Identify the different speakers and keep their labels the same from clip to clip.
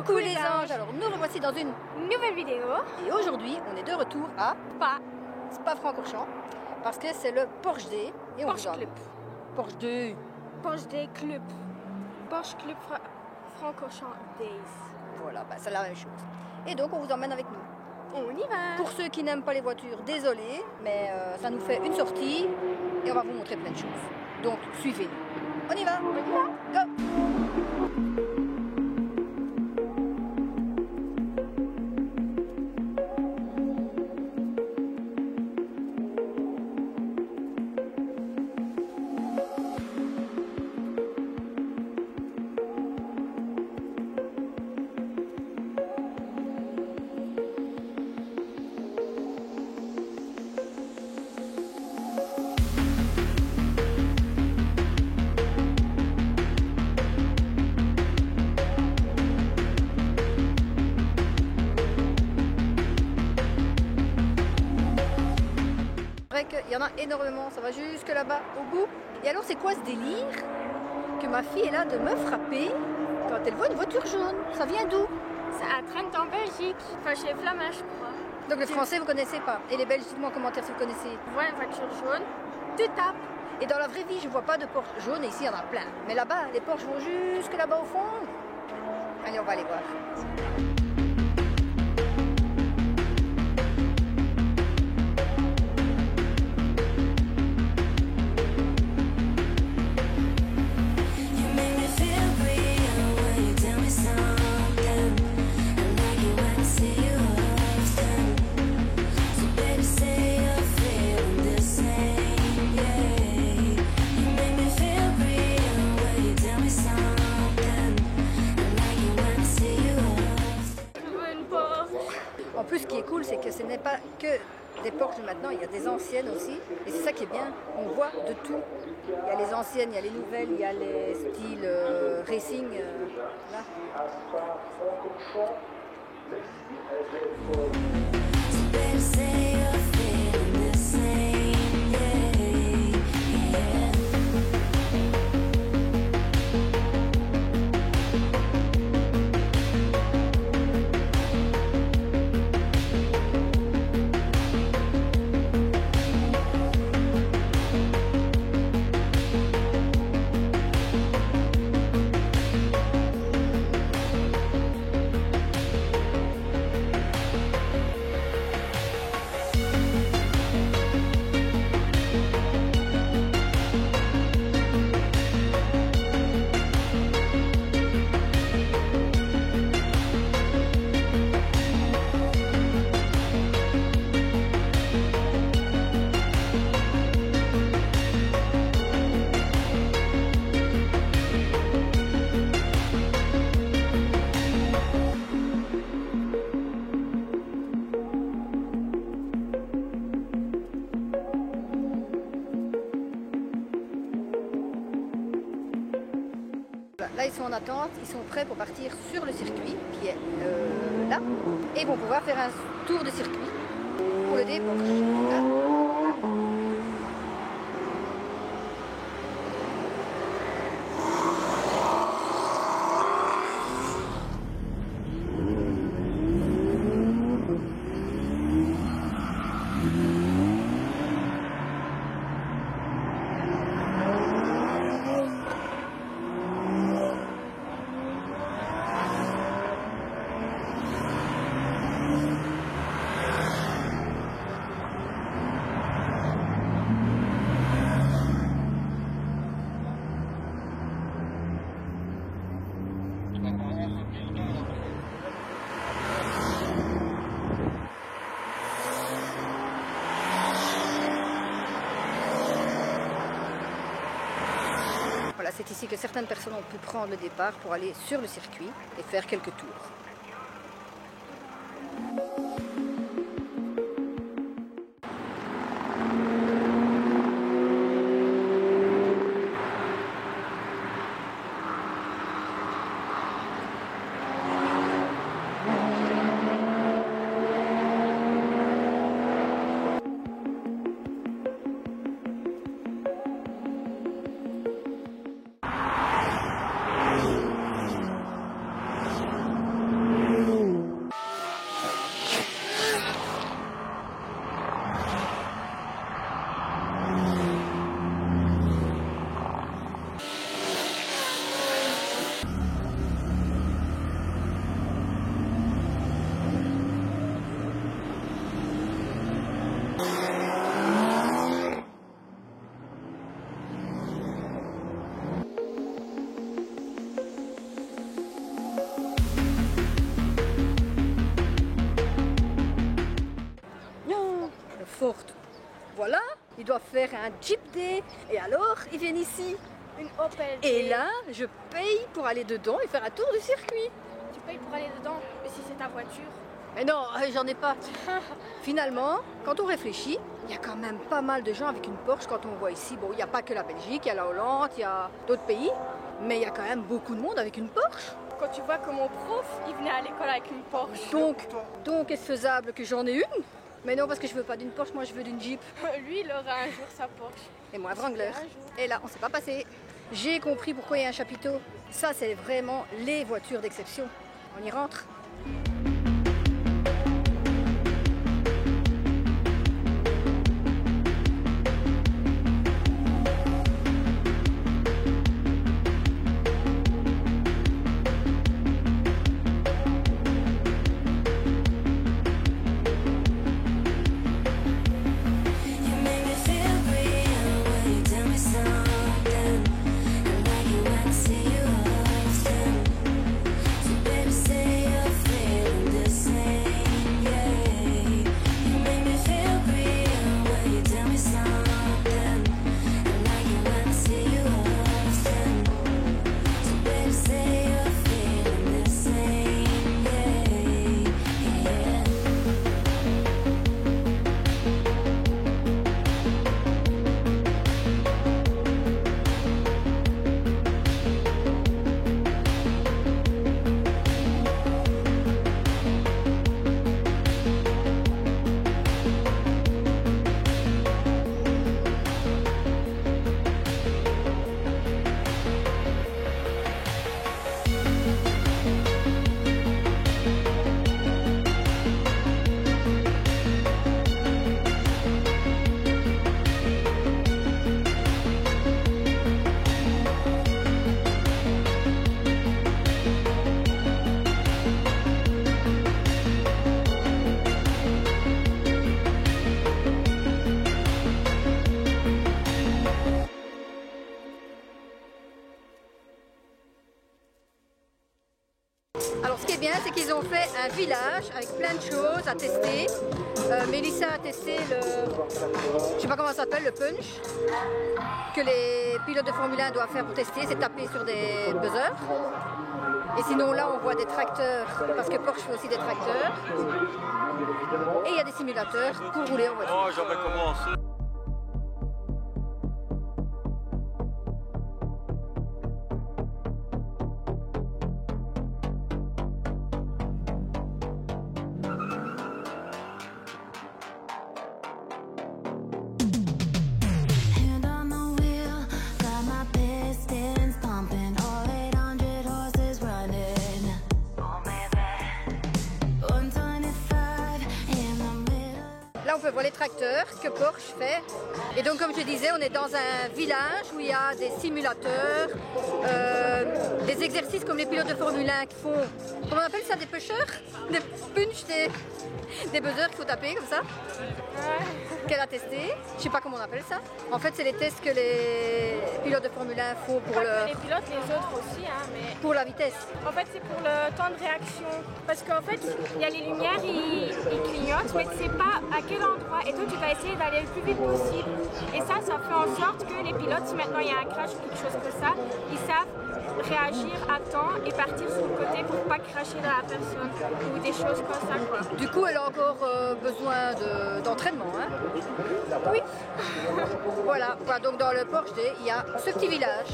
Speaker 1: Coucou les anges, alors nous revoici dans une
Speaker 2: nouvelle vidéo.
Speaker 1: Et aujourd'hui on est de retour à Spa-Francorchamps parce que c'est le Porsche Day et on
Speaker 2: Porsche
Speaker 1: vous
Speaker 2: Club.
Speaker 1: Porsche Day.
Speaker 2: Porsche Day Club. Porsche Club Francorchamps Days.
Speaker 1: Voilà, bah, c'est la même chose. Et donc on vous emmène avec nous.
Speaker 2: On y va.
Speaker 1: Pour ceux qui n'aiment pas les voitures, désolé, mais ça nous fait une sortie et on va vous montrer plein de choses. Donc suivez-nous. On y va. Go. Il y en a énormément, ça va jusque là-bas au bout. Et alors c'est quoi ce délire que ma fille est là de me frapper quand elle voit une voiture jaune? Ça vient d'où?
Speaker 2: C'est à Trent en Belgique, enfin chez Flamand je crois.
Speaker 1: Donc le français vous connaissez pas. Et les Belges, dites-moi en commentaire si vous connaissez.
Speaker 2: Tu vois une voiture jaune, tu tapes.
Speaker 1: Et dans la vraie vie je vois pas de Porsche jaune et ici il y en a plein. Mais là-bas les Porsche vont jusque là-bas au fond. Allez on va aller voir. En plus, ce qui est cool, c'est que ce n'est pas que des Porsche de maintenant, il y a des anciennes aussi. Et c'est ça qui est bien, on voit de tout. Il y a les anciennes, il y a les nouvelles, il y a les styles racing. Là. Là, ils sont en attente, ils sont prêts pour partir sur le circuit qui est là et vont pouvoir faire un tour de circuit pour le Porsche. Voilà, c'est ici que certaines personnes ont pu prendre le départ pour aller sur le circuit et faire quelques tours. voilà, ils doivent faire un Jeep Day. Et alors, ils viennent ici.
Speaker 2: Une Opel.
Speaker 1: Et là, je paye pour aller dedans et faire un tour du circuit.
Speaker 2: Tu payes pour aller dedans, mais si c'est ta voiture.
Speaker 1: Mais non, j'en ai pas. Finalement, quand on réfléchit, il y a quand même pas mal de gens avec une Porsche quand on voit ici. Bon, il n'y a pas que la Belgique, il y a la Hollande, il y a d'autres pays. Mais il y a quand même beaucoup de monde avec une Porsche.
Speaker 2: Quand tu vois que mon prof, il venait à l'école avec une Porsche.
Speaker 1: Donc est-ce faisable que j'en ai une? Mais non, parce que je veux pas d'une Porsche, moi je veux d'une Jeep.
Speaker 2: Lui, il aura un jour sa Porsche.
Speaker 1: Et moi, un Wrangler. Et là, on s'est pas passé. J'ai compris pourquoi il y a un chapiteau. Ça, c'est vraiment les voitures d'exception. On y rentre. Alors ce qui est bien, c'est qu'ils ont fait un village avec plein de choses à tester. Mélissa a testé le, je sais pas comment ça s'appelle, le punch, que les pilotes de Formule 1 doivent faire pour tester, c'est taper sur des buzzers. Et sinon là on voit des tracteurs, parce que Porsche fait aussi des tracteurs. Et il y a des simulateurs pour rouler en voiture.
Speaker 3: Oh, j'avais commencé.
Speaker 1: Là, on peut voir les tracteurs que Porsche fait. Et donc, comme je disais, on est dans un village où il y a des simulateurs, des exercices comme les pilotes de Formule 1 qui font, comment on appelle ça, des pushers, des punch, des buzzers qu'il faut taper comme ça, qu'elle a testé. Je sais pas comment on appelle ça. En fait, c'est les tests que les pilotes de Formule 1 font pour
Speaker 2: Les pilotes, les autres aussi, hein, mais...
Speaker 1: pour la vitesse.
Speaker 2: En fait, c'est pour le temps de réaction. Parce qu'en fait, il y a les lumières, ils clignotent, mais tu sais pas à quel endroit. Et toi, tu vas essayer d'aller le plus vite possible. Et ça fait en sorte que les pilotes, si maintenant il y a un crash ou quelque chose comme ça, ils savent réagir à temps et partir sur le côté pour pas cracher dans la personne ou des choses comme ça, quoi.
Speaker 1: Du coup, elle a encore besoin d'entraînement, hein? Oui. Voilà, donc dans le Porsche Day, il y a ce petit village.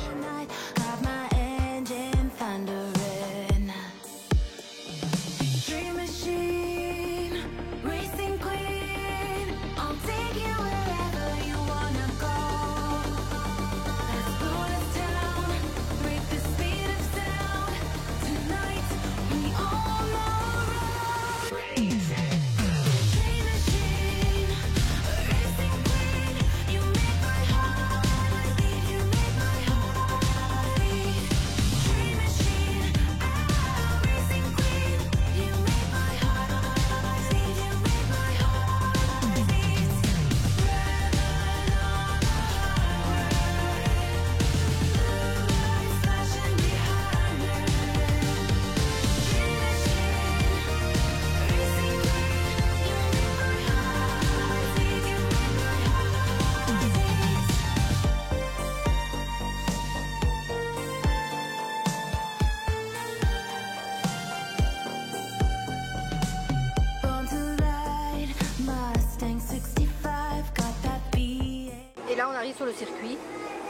Speaker 1: là, on arrive sur le circuit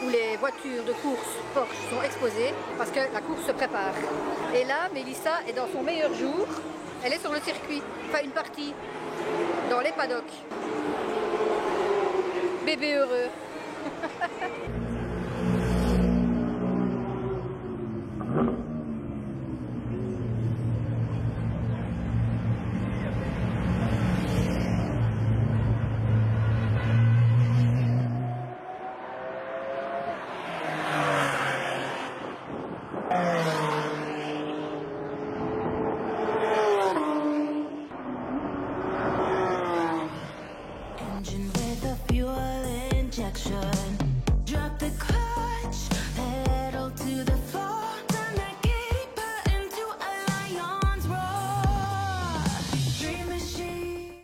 Speaker 1: où les voitures de course Porsche sont exposées parce que la course se prépare. Et là, Mélissa est dans son meilleur jour. Elle est sur le circuit, enfin une partie, dans les paddocks. Bébé heureux.
Speaker 3: Drop the clutch, pedal to the floor, turn that giddy butt into a lion's roar. Dream machine.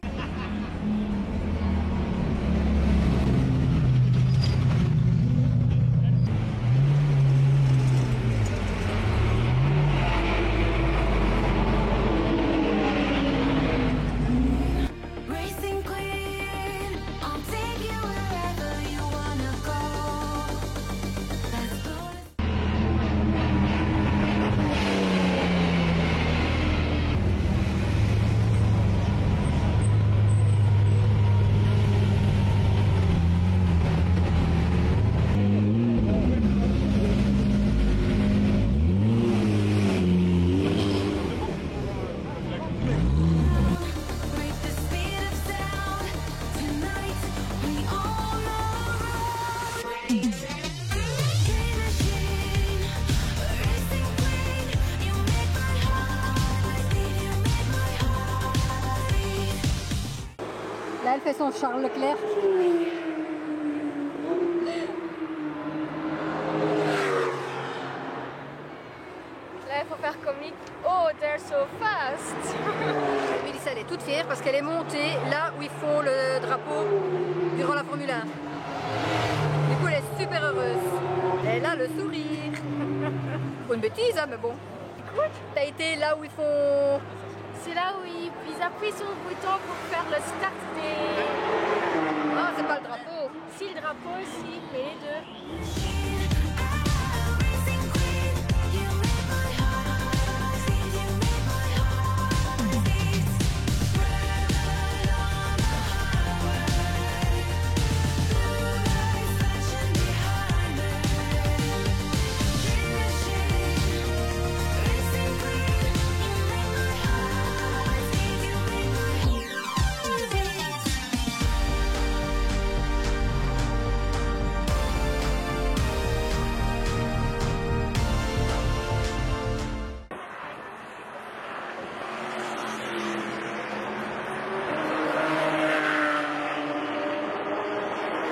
Speaker 3: Racing queen, I'll take you wherever you wanna go. Let's go. Break the speed of sound. Tonight we all know. Dream machine, racing queen, you make my heart beat. You make my heart beat.
Speaker 1: Là, elle fait son Charles Leclerc.
Speaker 2: Là, il faut faire comique. Oh, they're so fast.
Speaker 1: Mélissa, elle est toute fière parce qu'elle est montée là où ils font le drapeau durant la Formule 1. Du coup, elle est super heureuse. Elle a le sourire. Pour une bêtise, hein, mais bon. Écoute, t'as été là où ils font...
Speaker 2: C'est là où ils appuient sur le bouton pour faire le start des...
Speaker 1: Ah, c'est pas le drapeau.
Speaker 2: Si, le drapeau aussi, mais les deux.
Speaker 3: Racing queen, you make my heart beat. You make my heart beat. Red on the highway, blue lights flashing behind me. Dream machine, racing queen, you make my heart beat. You make my heart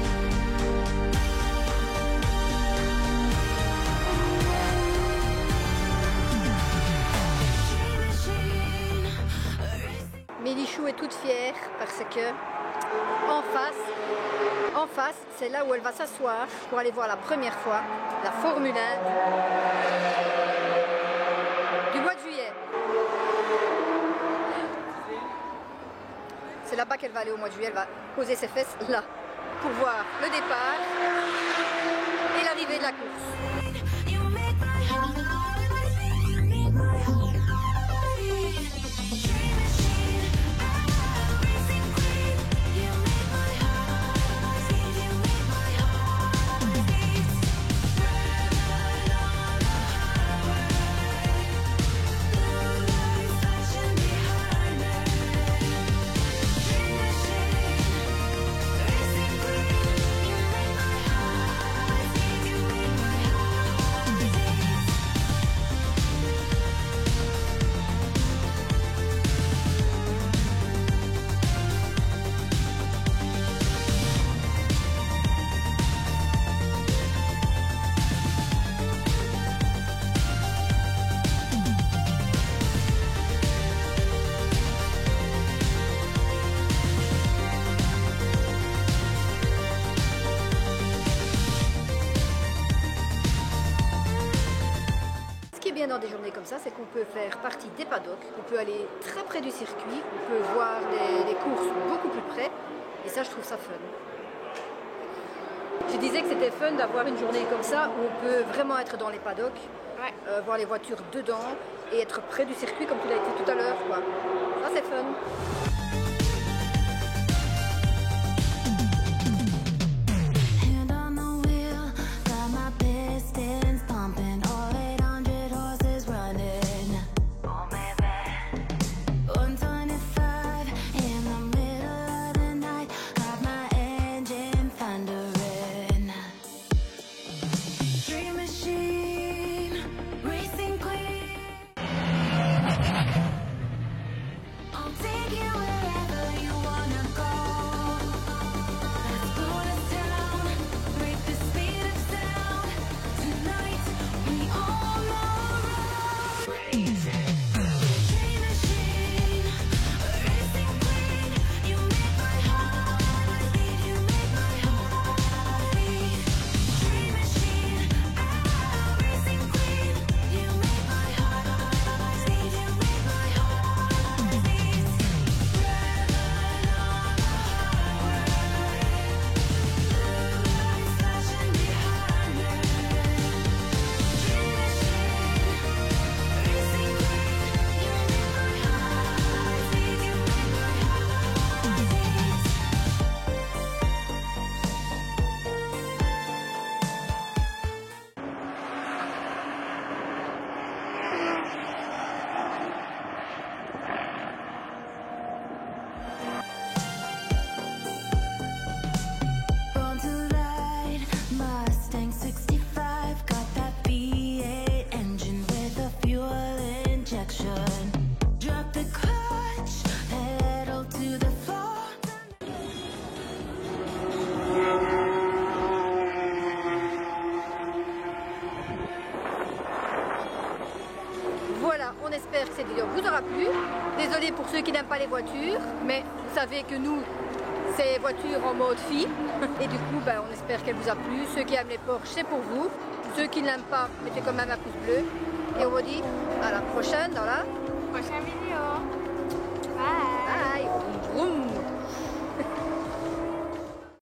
Speaker 3: beat.
Speaker 1: Mélichou est toute fière parce que en face, c'est là où elle va s'asseoir pour aller voir la première fois la Formule 1 du mois de juillet. C'est là-bas qu'elle va aller au mois de juillet, elle va poser ses fesses là pour voir le départ et l'arrivée de la course.
Speaker 3: You make my heart beat. You make my heart beat. Dream machine, racing queen. You make my heart beat. You make my heart beat. Red on the highway, blue lights flashing behind me. Dream machine, racing queen. You make my heart beat. You make my heart beat.
Speaker 1: Ce qui est bien dans des journées comme ça, c'est qu'on peut faire partie des paddocks, on peut aller très près du circuit, on peut voir des courses beaucoup plus Et ça, je trouve ça fun. Je disais que c'était fun d'avoir une journée comme ça où on peut vraiment être dans les paddocks,
Speaker 2: Ouais.
Speaker 1: voir les voitures dedans et être près du circuit comme tu l'as été tout à l'heure, quoi. Ça, c'est fun.
Speaker 3: Hand on the wheel, got my pistons pumping, all 800 horses running. Oh, baby. 125 in the middle of the night, got my engine thundering. Dream machine, racing queen. I'll take you wherever you wanna go. Let's go to town, break the speed of sound. Tonight we on the road. Dream machine, racing queen. You make my heart beat. You make my heart beat. Dream machine, racing queen. You make my heart beat. You make my heart beat. Driving on the highway, lights flashing behind me. Dream machine, racing queen. You make my heart beat. You make my heart beat. Born to ride, Mustang 65, got that V8 engine with a fuel injection. Drop the clutch, pedal to the floor.
Speaker 1: Voilà, on espère que cette vidéo vous aura plu. Désolé pour ceux qui n'aiment pas les voitures, mais vous savez que nous, c'est voiture en mode fille. Et du coup, on espère qu'elle vous a plu. Ceux qui aiment les Porsche, c'est pour vous. Ceux qui ne l'aiment pas, mettez quand même un pouce bleu. Et on vous dit à la prochaine dans la...
Speaker 2: Prochaine vidéo. Bye.
Speaker 1: Bye. Vroom, vroom.